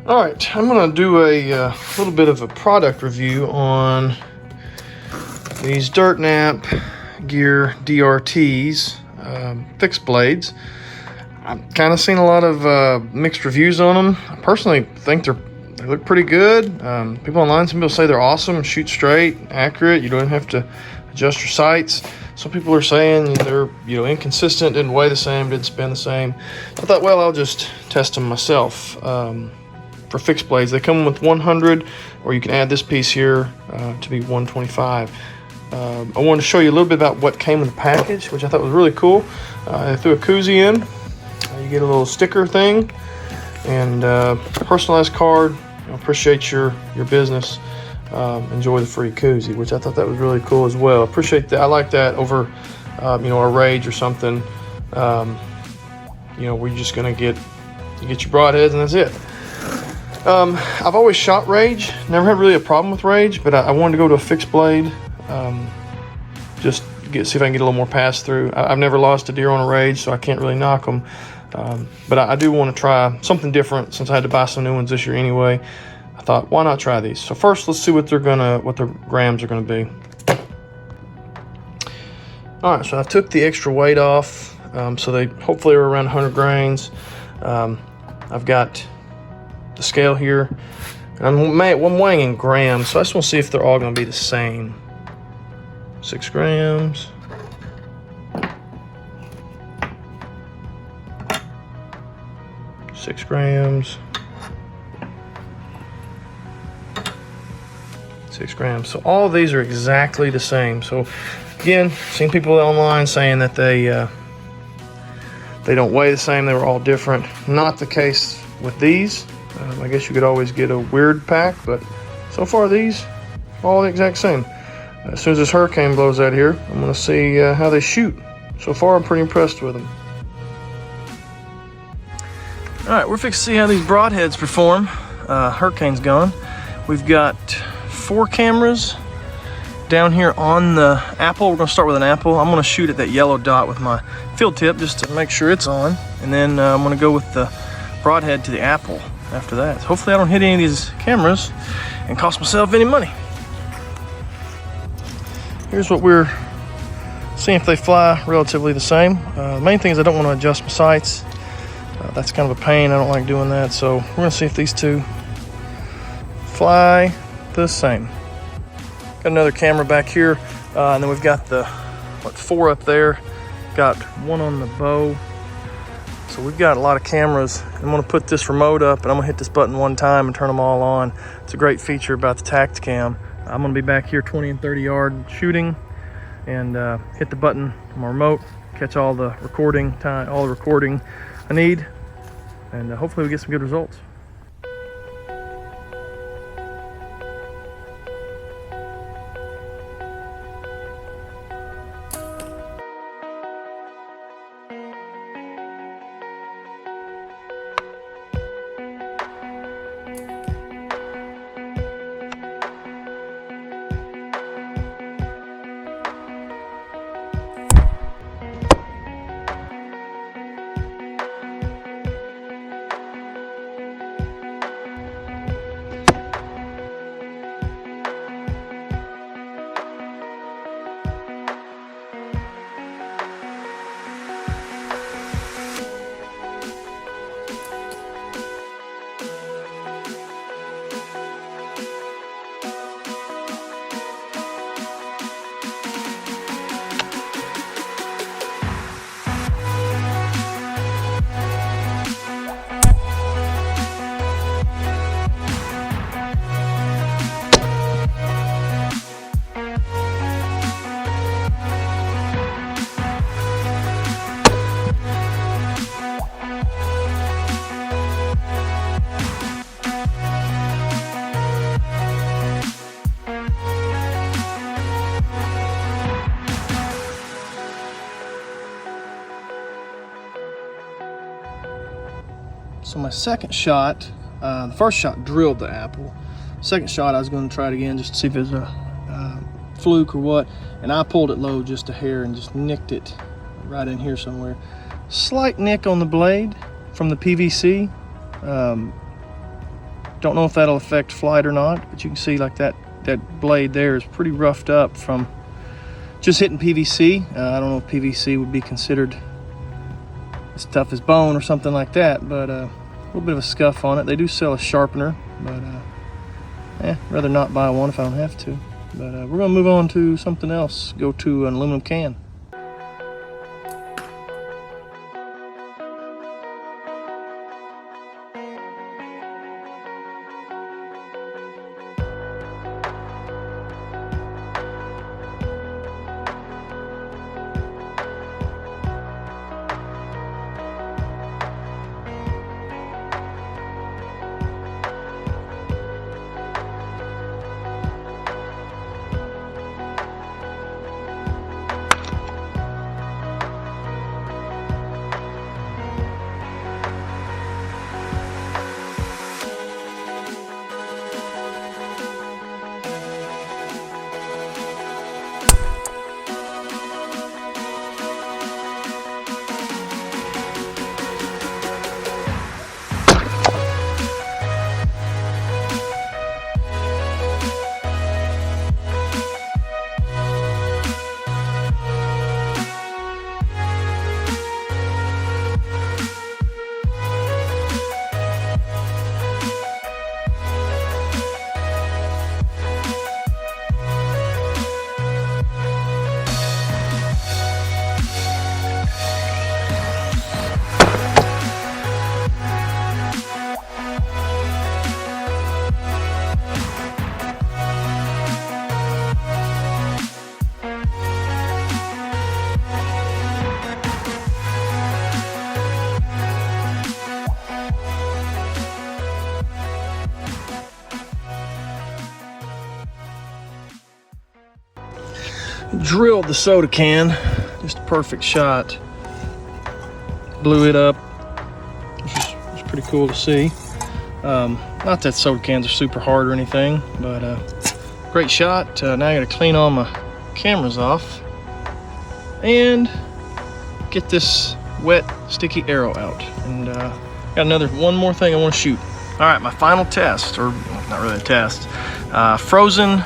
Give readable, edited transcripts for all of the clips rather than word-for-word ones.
All right, I'm gonna do a little bit of a product review on these Dirt Nap Gear DRTs, fixed blades. I've kind of seen a lot of mixed reviews on them. I personally think they look pretty good. People online, some people say they're awesome, shoot straight, accurate. You don't have to adjust your sights. Some people are saying they're inconsistent, didn't weigh the same, didn't spin the same. I thought, well, I'll just test them myself. For fixed blades, they come with 100, or you can add this piece here to be 125. I wanted to show you a little bit about what came in the package, which I thought was really cool. I threw a koozie in. You get a little sticker thing and personalized card. Appreciate your business. Enjoy the free koozie, which I thought that was really cool as well. Appreciate that. I like that over a Rage or something. Where you're just gonna get your broadheads and that's it. I've always shot Rage, never had really a problem with Rage, but I wanted to go to a fixed blade, just see if I can get a little more pass through. I've never lost a deer on a Rage, so I can't really knock them. But I do want to try something different since I had to buy some new ones this year anyway. I thought, why not try these? So first, let's see what their grams are gonna be. All right, so I took the extra weight off, so they hopefully are around 100 grains. I've got the scale here, and I'm weighing in grams, so I just want to see if they're all going to be the same. 6 grams. Six grams. 6 grams. So all of these are exactly the same. So again, seen people online saying that they don't weigh the same. They were all different. Not the case with these. I guess you could always get a weird pack, but so far these are all the exact same. As soon as this hurricane blows out here, I'm going to see how they shoot. So far, I'm pretty impressed with them. All right, we're fixing to see how these broadheads perform. Hurricane's gone. We've got 4 cameras down here on the apple. We're going to start with an apple. I'm going to shoot at that yellow dot with my field tip just to make sure it's on, and then I'm going to go with the broadhead to the apple after that. So hopefully I don't hit any of these cameras and cost myself any money. Here's what we're seeing if they fly relatively the same. The main thing is I don't want to adjust my sights. That's kind of a pain. I don't like doing that. So we're going to see if these two fly the same. Got another camera back here, and then we've got the 4 up there. Got 1 on the bow. So we've got a lot of cameras. I'm going to put this remote up, and I'm going to hit this button one time and turn them all on. It's a great feature about the tactacam. I'm going to be back here 20 and 30 yard shooting, and hit the button on my remote, catch all the recording time, all the recording I need, and hopefully we get some good results. So my second shot, the first shot drilled the apple. Second shot, I was going to try it again just to see if it was a fluke or what, and I pulled it low just a hair and just nicked it right in here somewhere. Slight nick on the blade from the PVC. Don't know if that'll affect flight or not, but you can see like that blade there is pretty roughed up from just hitting PVC. I don't know if PVC would be considered as tough as bone or something like that, but a little bit of a scuff on it. They do sell a sharpener, but rather not buy one if I don't have to. But we're gonna move on to something else. Go to an aluminum can. Drilled the soda can, just a perfect shot. Blew it up, which was pretty cool to see. Not that soda cans are super hard or anything, but great shot. Now I gotta clean all my cameras off and get this wet, sticky arrow out. And got one more thing I want to shoot. All right, my final test, or not really a test, frozen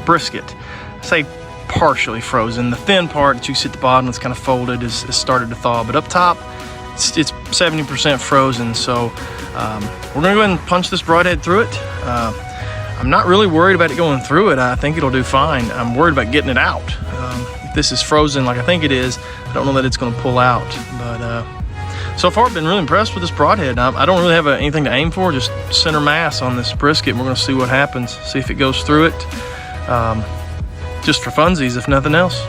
brisket. I say partially frozen. The thin part that you see at the bottom that's kind of folded is started to thaw, but up top it's 70% frozen. So we're gonna go ahead and punch this broadhead through it. I'm not really worried about it going through it. I think it'll do fine. I'm worried about getting it out. If this is frozen like I think it is, I don't know that it's gonna pull out. But so far I've been really impressed with this broadhead. I don't really have anything to aim for, just center mass on this brisket, and we're gonna see what happens, see if it goes through it. Just for funsies, if nothing else.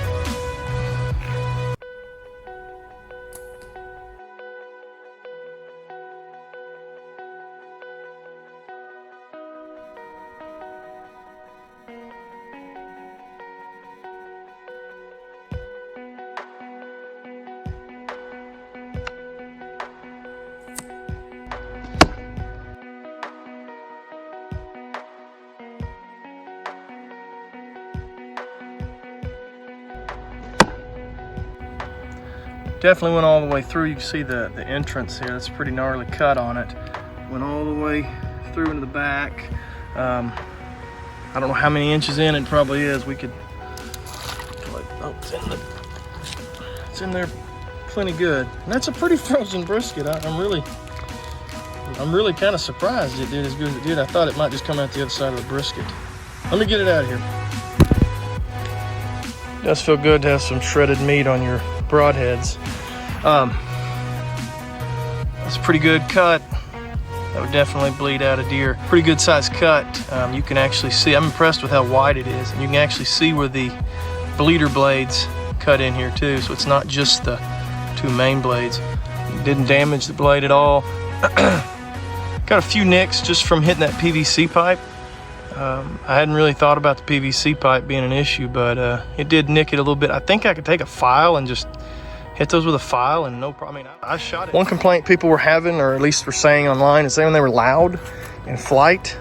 Definitely went all the way through. You can see the entrance here. That's a pretty gnarly cut on it. Went all the way through into the back. I don't know how many inches in it probably is. We could, oh, it's in there plenty good. And that's a pretty frozen brisket. I'm really kind of surprised it did as good as it did. I thought it might just come out the other side of the brisket. Let me get it out of here. It does feel good to have some shredded meat on your broadheads. That's a pretty good cut. That would definitely bleed out a deer. Pretty good sized cut. You can actually see, I'm impressed with how wide it is, and you can actually see where the bleeder blades cut in here too, so it's not just the two main blades. It didn't damage the blade at all. Got a few nicks just from hitting that PVC pipe. I hadn't really thought about the PVC pipe being an issue, but it did nick it a little bit. I think I could take a file and just hit those with a file and no problem. I mean, I shot it. One complaint people were having, or at least were saying online, is when they were loud in flight.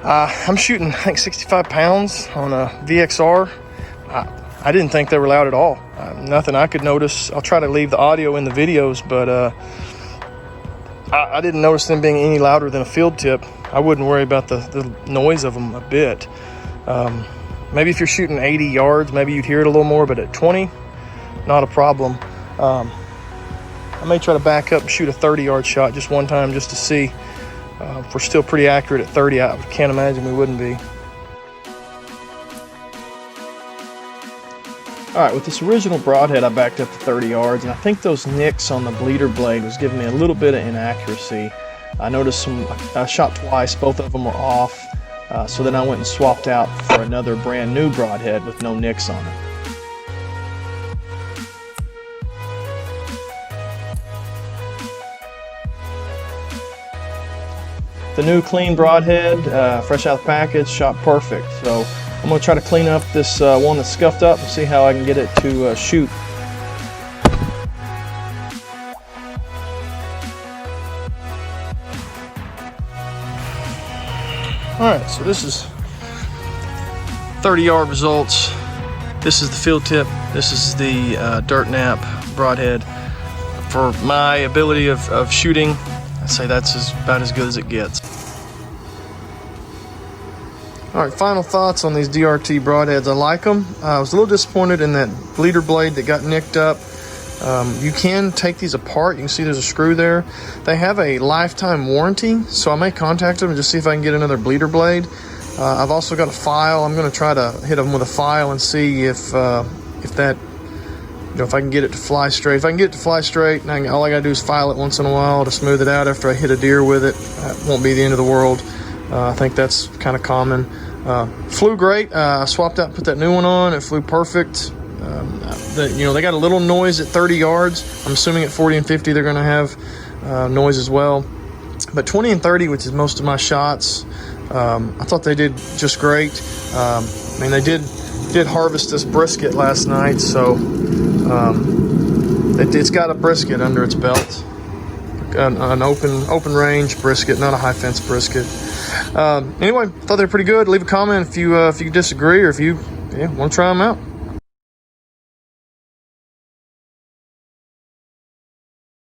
I'm shooting, I think, 65 pounds on a VXR. I didn't think they were loud at all. Nothing I could notice. I'll try to leave the audio in the videos, but I didn't notice them being any louder than a field tip. I wouldn't worry about the noise of them a bit. Maybe if you're shooting 80 yards, maybe you'd hear it a little more, but at 20, not a problem. I may try to back up and shoot a 30-yard shot just one time just to see if we're still pretty accurate at 30. I can't imagine we wouldn't be. All right, with this original broadhead, I backed up to 30 yards, and I think those nicks on the bleeder blade was giving me a little bit of inaccuracy. I noticed I shot twice, both of them were off, so then I went and swapped out for another brand new broadhead with no nicks on it. The new clean broadhead, fresh out of the package, shot perfect. So I'm going to try to clean up this one that's scuffed up and see how I can get it to shoot. Alright, so this is 30-yard results. This is the field tip. This is the Dirt Nap broadhead. For my ability of shooting, I'd say that's about as good as it gets. Alright, final thoughts on these DRT broadheads. I like them. I was a little disappointed in that bleeder blade that got nicked up. You can take these apart. You can see there's a screw there. They have a lifetime warranty, so I may contact them and just see if I can get another bleeder blade. I've also got a file. I'm going to try to hit them with a file and see if that, if I can get it to fly straight. If I can get it to fly straight, and all I got to do is file it once in a while to smooth it out after I hit a deer with it. That won't be the end of the world. I think that's kind of common. Flew great. I swapped out and put that new one on. It flew perfect. They got a little noise at 30 yards. I'm assuming at 40 and 50 they're going to have noise as well. But 20 and 30, which is most of my shots, I thought they did just great. They did harvest this brisket last night, so it's got a brisket under its belt. An open range brisket, not a high fence brisket. Anyway, thought they were pretty good. Leave a comment if you disagree or if you want to try them out.